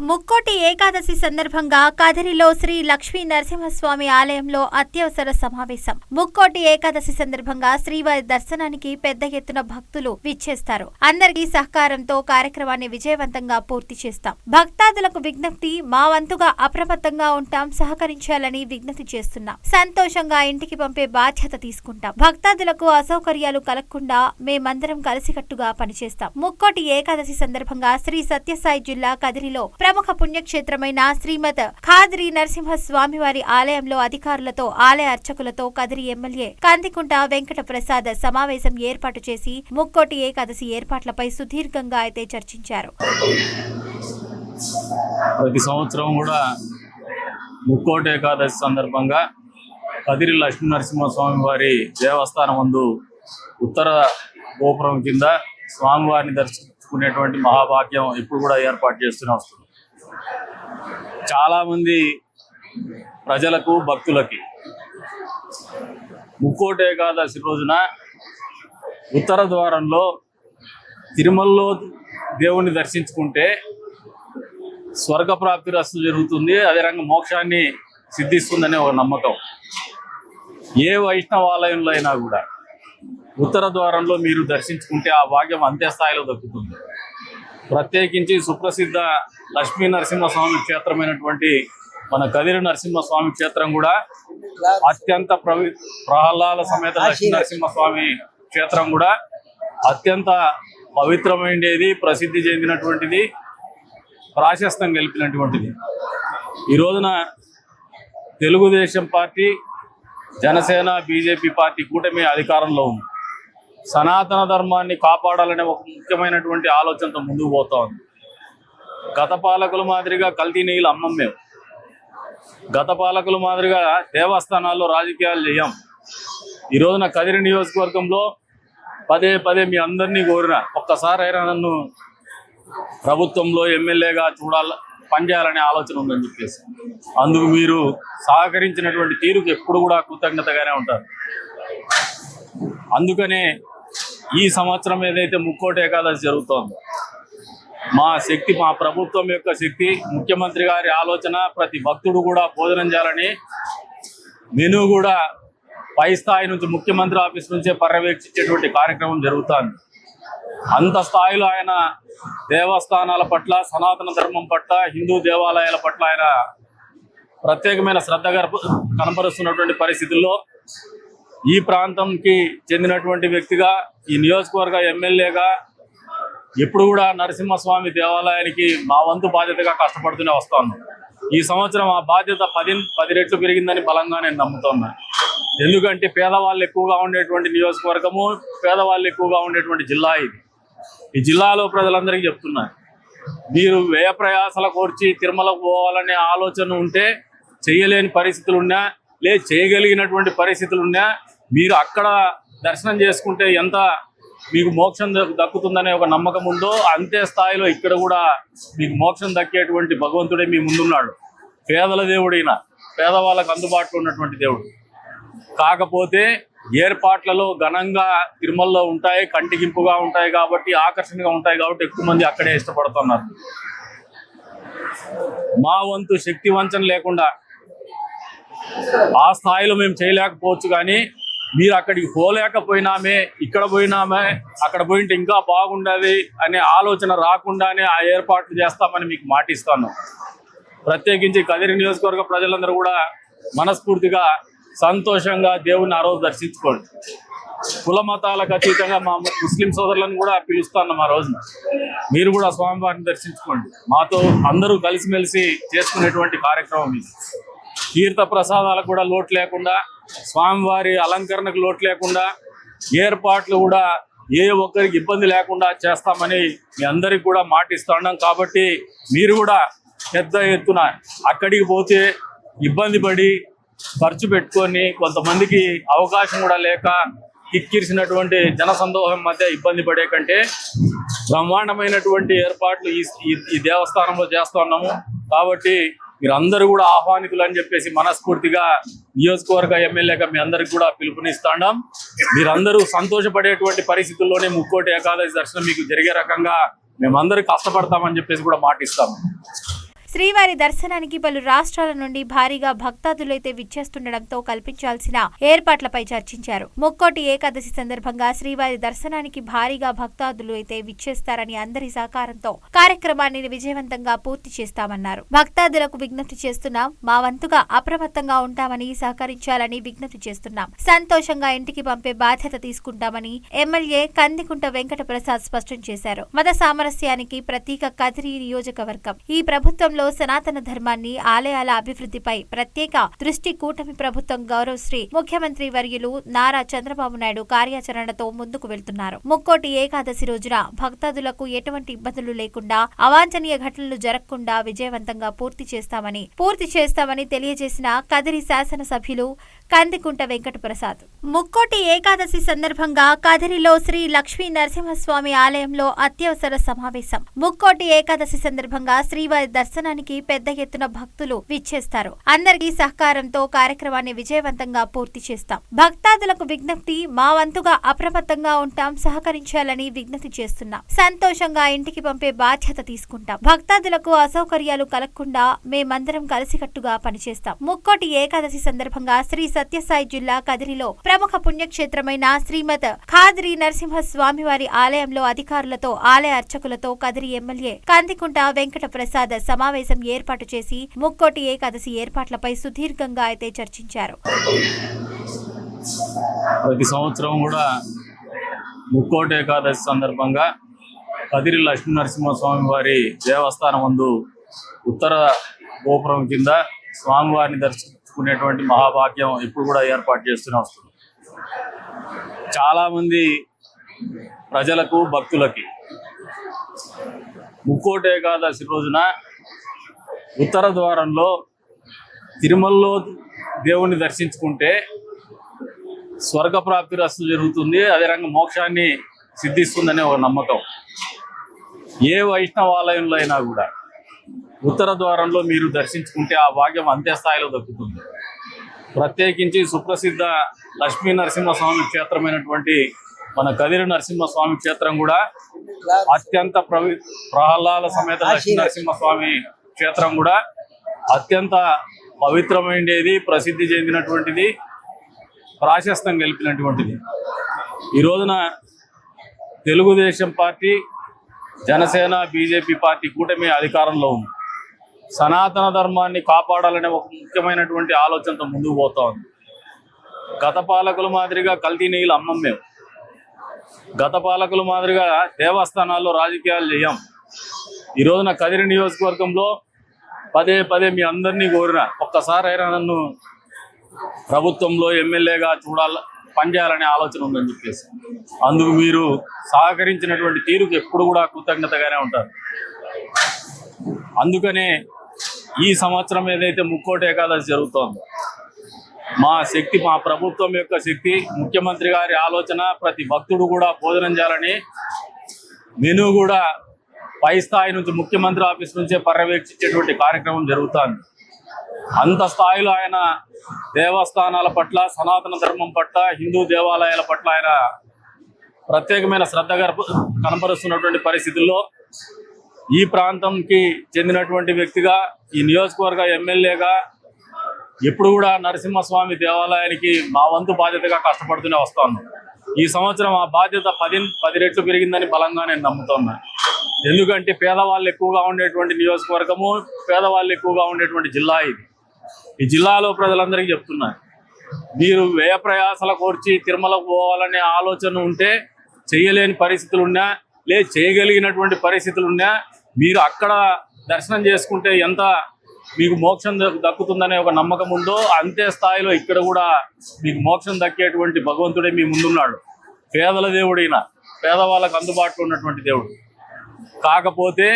ముక్కోటి ఏకాదశి సందర్భంగా కదిరిలో శ్రీ లక్ష్మీ నరసింహస్వామి ఆలయంలో అత్యవసర సమావేశం. ముక్కోటి ఏకాదశి సందర్భంగా శ్రీవారి దర్శనానికి పెద్ద ఎత్తున భక్తులు విచ్చేస్తారు. అందరికీ సహకారంతో కార్యక్రమాన్ని విజయవంతంగా పూర్తి చేస్తాం. భక్తాదులకు విజ్ఞప్తి, మా వంతుగా అప్రమత్తంగా ఉంటాం, సహకరించాలని విజ్ఞప్తి చేస్తున్నాం. సంతోషంగా ఇంటికి పంపే బాధ్యత తీసుకుంటాం. భక్తాదులకు అసౌకర్యాలు కలగకుండా మేమందరం కలిసికట్టుగా పనిచేస్తాం. ముక్కోటి ఏకాదశి సందర్భంగా శ్రీ సత్యసాయి జిల్లా కదిరిలో ప్రముఖ పుణ్యక్షేత్రమైన శ్రీమద్ ఖాద్రి నరసింహ స్వామివారి ఆలయంలో అధికారులతో, ఆలయ అర్చకులతో కదిరి ఎమ్మెల్యే కందికుంట వెంకట ప్రసాద్ సమావేశం ఏర్పాటు చేసి ముక్కోటి ఏకాదశి ఏర్పాట్లపై సుదీర్ఘంగా అయితే చర్చించారు. ప్రతి సంవత్సరం కూడా ముక్కోటి ఏకాదశి సందర్భంగా కదిరి లక్ష్మీ నరసింహస్వామి వారి దేవస్థానం ముందు ఉత్తర గోపురం కింద స్వామివారిని దర్శించుకునేటువంటి మహాభాగ్యం ఇప్పుడు కూడా ఏర్పాటు చేస్తూనే వస్తుంది. చాలామంది ప్రజలకు, భక్తులకి ముక్కోటి ఏకాదశి రోజున ఉత్తర ద్వారంలో తిరుమలలో దేవుణ్ణి దర్శించుకుంటే స్వర్గప్రాప్తి రస్తు జరుగుతుంది, అదే రంగ మోక్షాన్ని సిద్ధిస్తుందనే ఒక నమ్మకం. ఏ వైష్ణవాలయంలో అయినా కూడా ఉత్తర ద్వారంలో మీరు దర్శించుకుంటే ఆ భాగ్యం అంతే స్థాయిలో దక్కుతుంది. ప్రత్యేకించి సుప్రసిద్ధ లక్ష్మీ నరసింహస్వామి క్షేత్రమైనటువంటి మన కదిరి నరసింహస్వామి క్షేత్రం కూడా అత్యంత ప్రహ్లాద సమేత లక్ష్మీ నరసింహస్వామి క్షేత్రం కూడా అత్యంత పవిత్రమైనది, ప్రసిద్ధి చెందినటువంటిది, ప్రాశస్త్యం గెలిపినటువంటిది. ఈ రోజున Telugu Desam party, Janasena, BJP party కూటమి అధికారంలో ఉంది. సనాతన ధర్మాన్ని కాపాడాలనే ఒక ముఖ్యమైనటువంటి ఆలోచనతో ముందుకు పోతా ఉంది. గత పాలకుల మాదిరిగా కల్తీ నెయ్యిలు అమ్మం మేము. గత పాలకుల మాదిరిగా దేవస్థానాల్లో రాజకీయాలు చేయం. ఈ రోజున కదిరి నియోజకవర్గంలో పదే పదే మీ అందరినీ కోరిన, ఒక్కసారి అయినా నన్ను ప్రభుత్వంలో ఎమ్మెల్యేగా పనిచేయాలనే ఆలోచన ఉందని చెప్పేసి అందుకు మీరు సహకరించినటువంటి తీరుకు ఎప్పుడు కూడా కృతజ్ఞతగానే ఉంటారు. అందుకనే ఈ సంవత్సరం ఏదైతే ముక్కోటి ఏకాదశి జరుగుతోందో, మా శక్తి, మా ప్రభుత్వం యొక్క శక్తి, ముఖ్యమంత్రి గారి ఆలోచన, ప్రతి భక్తుడు కూడా భోజనం చేయాలని మెనూ కూడా పై స్థాయి నుంచి, ముఖ్యమంత్రి ఆఫీస్ నుంచే పర్యవేక్షించేటువంటి కార్యక్రమం జరుగుతుంది. అంత స్థాయిలో ఆయన దేవస్థానాల పట్ల, సనాతన ధర్మం పట్ల, హిందూ దేవాలయాల పట్ల ఆయన ప్రత్యేకమైన శ్రద్ధ కనపరుస్తున్నటువంటి పరిస్థితుల్లో ఈ ప్రాంతంకి చెందినటువంటి వ్యక్తిగా, ఈ నియోజకవర్గ ఎమ్మెల్యేగా ఎప్పుడు కూడా నరసింహస్వామి దేవాలయానికి మా వంతు బాధ్యతగా కష్టపడుతూనే వస్తాను. ఈ సంవత్సరం ఆ బాధ్యత 10 రెట్లు పెరిగిందని బలంగా నేను నమ్ముతున్నాను. ఎందుకంటే పేదవాళ్ళు ఎక్కువగా ఉండేటువంటి నియోజకవర్గము, పేదవాళ్ళు ఎక్కువగా ఉండేటువంటి జిల్లా ఇది. ఈ జిల్లాలో ప్రజలందరికీ చెప్తున్నారు, మీరు వ్యయ ప్రయాసాల కోర్చి తిరుమలకు పోవాలనే ఆలోచన ఉంటే, చేయలేని పరిస్థితులున్నా, చేయగలిగినటువంటి పరిస్థితులున్నా, మీరు అక్కడ దర్శనం చేసుకుంటే ఎంత మీకు మోక్షం దక్కుతుందనే ఒక నమ్మకం ఉందో, అంతే స్థాయిలో ఇక్కడ కూడా మీకు మోక్షం దక్కేటువంటి భగవంతుడే మీ ముందున్నాడు. పేదల దేవుడైన, పేదవాళ్ళకు అందుబాటులో ఉన్నటువంటి దేవుడు. కాకపోతే ఏర్పాట్లలో ఘనంగా తిరుమలలో ఉంటాయి, కంటికింపుగా ఉంటాయి కాబట్టి, ఆకర్షణగా ఉంటాయి కాబట్టి ఎక్కువ మంది అక్కడే ఇష్టపడుతున్నారు. మా వంతు శక్తి వంచన లేకుండా ఆ స్థాయిలో మేము చేయలేకపోవచ్చు, కానీ మీరు అక్కడికి పోలేకపోయినామే, ఇక్కడ పోయినామే, అక్కడ పోయింటే ఇంకా బాగుండదు అనే ఆలోచన రాకుండానే ఆ ఏర్పాట్లు చేస్తామని మీకు మాటిస్తాను. ప్రత్యేకించి కదిరి నియోజకవర్గ ప్రజలందరూ కూడా మనస్ఫూర్తిగా సంతోషంగా దేవుని ఆ రోజు దర్శించుకోండి. కుల మతాలకు అతీతంగా మా ముస్లిం సోదరులను కూడా పిలుస్తున్నాం. ఆ రోజున మీరు కూడా స్వామివారిని దర్శించుకోండి. మాతో అందరూ కలిసిమెలిసి చేసుకునేటువంటి కార్యక్రమం ఇది. తీర్థ ప్రసాదాలకు కూడా లోటు లేకుండా, స్వామివారి అలంకరణకు లోటు లేకుండా, ఏర్పాట్లు కూడా ఏ ఒక్కరికి ఇబ్బంది లేకుండా చేస్తామని మీ అందరికి కూడా మాటిస్తున్నాం. కాబట్టి మీరు కూడా పెద్ద ఎత్తున అక్కడికి పోతే ఇబ్బంది పడి ఖర్చు పెట్టుకొని, కొంతమందికి అవకాశం కూడా లేక కిక్కిరిసినటువంటి జనసందోహం మధ్య ఇబ్బంది పడే కంటే బ్రహ్మాండమైనటువంటి ఏర్పాట్లు ఈ దేవస్థానంలో చేస్తున్నాము. కాబట్టి మీరందరూ కూడా ఆహ్వానితులు అని చెప్పేసి మనస్ఫూర్తిగా నియోజకవర్గ ఎమ్మెల్యేగా మీ అందరికి కూడా పిలుపునిస్తాం. మీరందరూ సంతోషపడేటువంటి పరిస్థితుల్లోనే ముక్కోటి ఏకాదశి దర్శనం మీకు జరిగే రకంగా మేమందరూ కష్టపడతామని చెప్పేసి కూడా మాటిస్తాము. శ్రీవారి దర్శనానికి పలు రాష్ట్రాల నుండి భారీగా భక్తాదులైతే విచ్చేస్తుండటంతో కల్పించాల్సిన ఏర్పాట్లపై చర్చించారు. ముక్కోటి ఏకాదశి సందర్భంగా శ్రీవారి దర్శనానికి భారీగా భక్తాదులు అయితే విచ్చేస్తారని అందరి సహకారంతో కార్యక్రమాన్ని విజయవంతంగా పూర్తి చేస్తామన్నారు. భక్తాదులకు విజ్ఞప్తి చేస్తున్నాం, మా వంతుగా అప్రమత్తంగా ఉంటామని సహకరించాలని విజ్ఞప్తి చేస్తున్నాం. సంతోషంగా ఇంటికి పంపే బాధ్యత తీసుకుంటామని ఎమ్మెల్యే కందికుంట వెంకట ప్రసాద్ స్పష్టం చేశారు. మత సామరస్యానికి ప్రతీక కదిరి నియోజకవర్గం. ఈ ప్రభుత్వంలో సనాతన ధర్మాన్ని, ఆలయాల అభివృద్ధిపై ప్రత్యేక దృష్టి కూటమి ప్రభుత్వం గౌరవశ్రీ ముఖ్యమంత్రి వర్యులు నారా చంద్రబాబు నాయుడు కార్యాచరణతో ముందుకు వెళ్తున్నారు. ముక్కోటి ఏకాదశి రోజున భక్తాదులకు ఎటువంటి ఇబ్బందులు లేకుండా, అవాంఛనీయ ఘటనలు జరగకుండా విజయవంతంగా పూర్తి చేస్తామని తెలియజేసిన కదిరి శాసనసభ్యులు కందికుంట వెంకట ప్రసాద్. ముక్కోటి ఏకాదశి సందర్భంగా కదిరిలో శ్రీ లక్ష్మీ నరసింహస్వామి ఆలయంలో అత్యవసర సమావేశం. ముక్కోటి ఏకాదశి సందర్భంగా శ్రీవారి దర్శనానికి పెద్ద ఎత్తున భక్తులు విచ్చేస్తారు. అందరికీ సహకారంతో కార్యక్రమాన్ని విజయవంతంగా పూర్తి చేస్తాం. భక్తాదులకు విజ్ఞప్తి, మా వంతుగా అప్రమత్తంగా ఉంటాం, సహకరించాలని విజ్ఞప్తి చేస్తున్నాం. సంతోషంగా ఇంటికి పంపే బాధ్యత తీసుకుంటాం. భక్తాదులకు అసౌకర్యాలు కలగకుండా మేమందరం కలిసికట్టుగా పనిచేస్తాం. ముక్కోటి ఏకాదశి సందర్భంగా శ్రీ సత్యసాయి జిల్లా కదిరిలో ప్రముఖ పుణ్యక్షేత్రమైన శ్రీమద్ ఖాద్రి నరసింహ స్వామివారి ఆలయంలో అధికారులతో, ఆలయ అర్చకులతో కదిరి ఎమ్మెల్యే కందికుంట వెంకట ప్రసాద్ సమావేశం ఏర్పాటు చేసి ముక్కోటి ఏకాదశి ఏర్పాట్లపై సుదీర్ఘంగా అయితే చర్చించారు. ప్రతి సంవత్సరం కూడా ముక్కోటి ఏకాదశి సందర్భంగా కదిరి లక్ష్మీ నరసింహస్వామి వారి దేవస్థానం ముందు ఉత్తర గోపురం కింద స్వామివారిని దర్శించుకునేటువంటి మహాభాగ్యం ఇప్పుడు కూడా ఏర్పాటు చేస్తూనే వస్తుంది. చాలామంది ప్రజలకు, భక్తులకి ముక్కోటి ఏకాదశి రోజున ఉత్తర ద్వారంలో తిరుమలలో దేవుణ్ణి దర్శించుకుంటే స్వర్గప్రాప్తి రస్తు జరుగుతుంది, అదే రంగం మోక్షాన్ని సిద్ధిస్తుందనే ఒక నమ్మకం. ఏ వైష్ణవాలయంలో అయినా కూడా ఉత్తర ద్వారంలో మీరు దర్శించుకుంటే ఆ భాగ్యం అంతే స్థాయిలో దక్కుతుంది. ప్రత్యేకించి సుప్రసిద్ధ లక్ష్మీ నరసింహస్వామి క్షేత్రమైనటువంటి మన కదిరి నరసింహస్వామి క్షేత్రం కూడా అత్యంత ప్రహ్లాద సమేత లక్ష్మీ నరసింహస్వామి క్షేత్రం కూడా అత్యంత పవిత్రమైనది, ప్రసిద్ధి చెందినటువంటిది, ప్రాశస్త్యం గెలిపినటువంటిది. ఈ రోజున Telugu Desam party, Janasena, BJP party కూటమి అధికారంలో ఉంది. సనాతన ధర్మాన్ని కాపాడాలనే ఒక ముఖ్యమైనటువంటి ఆలోచనతో ముందుకు పోతా ఉంది. గత పాలకుల మాదిరిగా కల్తీ నీళ్ళు అమ్మం మేము. గత పాలకుల మాదిరిగా దేవస్థానాల్లో రాజకీయాలు చేయం. ఈ రోజున కదిరి నియోజకవర్గంలో పదే మీ అందరినీ కోరిన ఒక్కసారైనా నన్ను ప్రభుత్వంలో ఎమ్మెల్యేగా పనిచేయాలనే ఆలోచన ఉందని చెప్పేసి అందుకు మీరు సహకరించినటువంటి తీరుకు ఎప్పుడు కూడా కృతజ్ఞతగానే ఉంటారు. అందుకనే ఈ సంవత్సరం ఏదైతే ముక్కోటి ఏకాదశి జరుగుతోందో, మా శక్తి, మా ప్రభుత్వం యొక్క శక్తి, ముఖ్యమంత్రి గారి ఆలోచన ప్రతి భక్తుడు కూడా భోజనం చేయాలని మెనూ కూడా పై స్థాయి నుంచి ముఖ్యమంత్రి ఆఫీస్ నుంచే పర్యవేక్షించేటువంటి కార్యక్రమం జరుగుతుంది. అంత స్థాయిలో ఆయన దేవస్థానాల పట్ల, సనాతన ధర్మం పట్ల, హిందూ దేవాలయాల పట్ల ఆయన ప్రత్యేకమైన శ్రద్ధ కనపరుస్తున్నటువంటి పరిస్థితుల్లో ఈ ప్రాంతంకి చెందినటువంటి వ్యక్తిగా, ఈ నియోజకవర్గ ఎమ్మెల్యేగా ఎప్పుడు కూడా నరసింహస్వామి దేవాలయానికి మా వంతు బాధ్యతగా కష్టపడుతూనే వస్తాను. ఈ సంవత్సరం ఆ బాధ్యత 10 రెట్లు పెరిగిందని బలంగా నేను నమ్ముతున్నా. ఎందుకంటే పేదవాళ్ళు ఎక్కువగా ఉండేటువంటి నియోజకవర్గము, పేదవాళ్ళు ఎక్కువగా ఉండేటువంటి జిల్లా ఇది. ఈ జిల్లాలో ప్రజలందరికీ చెప్తున్నా, మీరు వ్యయ ప్రయాసాల కోర్చి తిరుమలకు పోవాలనే ఆలోచన ఉంటే, చేయలేని పరిస్థితులున్నా, చేయగలిగినటువంటి పరిస్థితులున్నా, మీరు అక్కడ దర్శనం చేసుకుంటే ఎంత మీకు మోక్షం దక్కుతుందనే ఒక నమ్మకం ఉందో, అంతే స్థాయిలో ఇక్కడ కూడా మీకు మోక్షం దక్కేటువంటి భగవంతుడే మీ ముందున్నాడు. పేదల దేవుడైన, పేదవాళ్ళకు అందుబాటులో ఉన్నటువంటి దేవుడు. కాకపోతే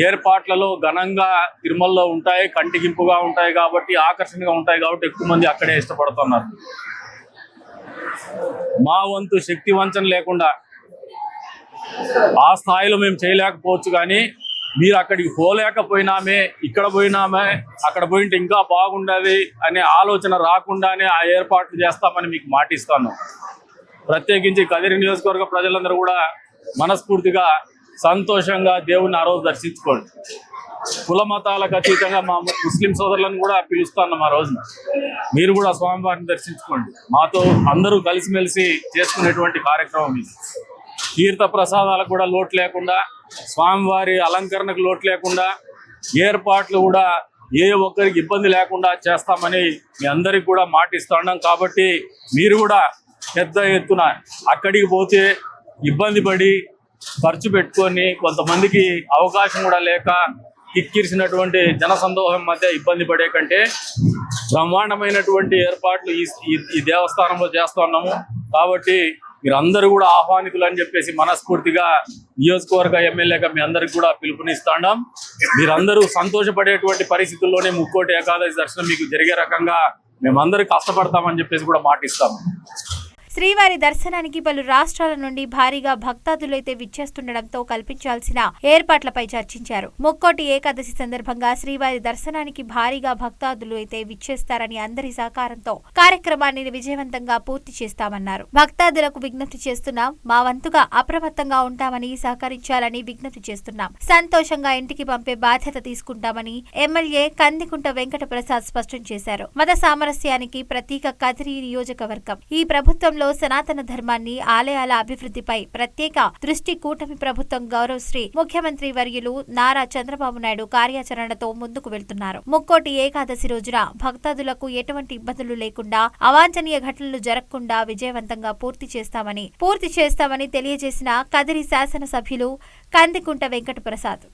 ఏర్పాట్లలో ఘనంగా తిరుమలలో ఉంటాయి, కంటికింపుగా ఉంటాయి కాబట్టి, ఆకర్షణగా ఉంటాయి కాబట్టి ఎక్కువ మంది అక్కడే ఇష్టపడుతున్నారు. మా వంతు శక్తి వంచన లేకుండా ఆ స్థాయిలో మేము చేయలేకపోవచ్చు, కానీ మీరు అక్కడికి పోలేకపోయినామే, ఇక్కడ పోయినామే, అక్కడ పోయింటే ఇంకా బాగుండదు అనే ఆలోచన రాకుండానే ఆ ఏర్పాట్లు చేస్తామని మీకు మాటిస్తాను. ప్రత్యేకించి కదిరి నియోజకవర్గ ప్రజలందరూ కూడా మనస్ఫూర్తిగా సంతోషంగా దేవుణ్ణి ఆ రోజు దర్శించుకోండి. కుల మతాలకు అతీతంగా మా ముస్లిం సోదరులను కూడా పిలుస్తున్నాం ఆ రోజున. మీరు కూడా స్వామివారిని దర్శించుకోండి. మాతో అందరూ కలిసిమెలిసి చేసుకునేటువంటి కార్యక్రమం ఇది. తీర్థ ప్రసాదాలకు కూడా లోటు లేకుండా, స్వామివారి అలంకరణకు లోటు లేకుండా, ఏర్పాట్లు కూడా ఏ ఒక్కరికి ఇబ్బంది లేకుండా చేస్తామని మీ అందరికి కూడా మాటిస్తున్నాం. కాబట్టి మీరు కూడా పెద్ద ఎత్తున అక్కడికి పోతే ఇబ్బంది పడి ఖర్చు పెట్టుకొని కొంతమందికి అవకాశం కూడా లేక కిక్కిరిసినటువంటి జనసందోహం మధ్య ఇబ్బంది పడే కంటే బ్రహ్మాండమైనటువంటి ఏర్పాట్లు ఈ దేవస్థానంలో చేస్తున్నాము. కాబట్టి మీరందరూ కూడా ఆహ్వానితులు అని చెప్పేసి మనస్ఫూర్తిగా నియోజకవర్గ ఎమ్మెల్యేగా మీ అందరికి కూడా పిలుపునిస్తున్నాం. మీరందరూ సంతోషపడేటువంటి పరిస్థితుల్లోనే ముక్కోటి ఏకాదశి దర్శనం మీకు జరిగే రకంగా మేమందరూ కష్టపడతామని చెప్పేసి కూడా మాటిస్తాము. శ్రీవారి దర్శనానికి పలు రాష్ట్రాల నుండి భారీగా భక్తాదులైతే విచ్చేస్తుండటంతో కల్పించాల్సిన ఏర్పాట్లపై చర్చించారు. ముక్కోటి ఏకాదశి సందర్భంగా శ్రీవారి దర్శనానికి భారీగా భక్తాదులు అయితే విచ్చేస్తారని అందరి సహకారంతో కార్యక్రమాన్ని విజయవంతంగా పూర్తి చేస్తామన్నారు. భక్తాదులకు విజ్ఞప్తి చేస్తున్నాం. మా వంతుగా అప్రమత్తంగా ఉంటామని సహకరించాలని విజ్ఞప్తి చేస్తున్నాం. సంతోషంగా ఇంటికి పంపే బాధ్యత తీసుకుంటామని ఎమ్మెల్యే కందికుంట వెంకట ప్రసాద్ స్పష్టం చేశారు. మత సామరస్యానికి ప్రతీక కదిరి నియోజకవర్గం. ఈ ప్రభుత్వంలో సనాతన ధర్మాన్ని, ఆలయాల అభివృద్ధిపై ప్రత్యేక దృష్టి కూటమి ప్రభుత్వం గౌరవశ్రీ ముఖ్యమంత్రి వర్యులు నారా చంద్రబాబు నాయుడు కార్యాచరణతో ముందుకు వెళ్తున్నారు. ముక్కోటి ఏకాదశి రోజున భక్తాదులకు ఎటువంటి ఇబ్బందులు లేకుండా, అవాంఛనీయ ఘటనలు జరగకుండా విజయవంతంగా పూర్తి చేస్తామని తెలియజేసిన కదిరి శాసనసభ్యులు కందికుంట వెంకట ప్రసాద్.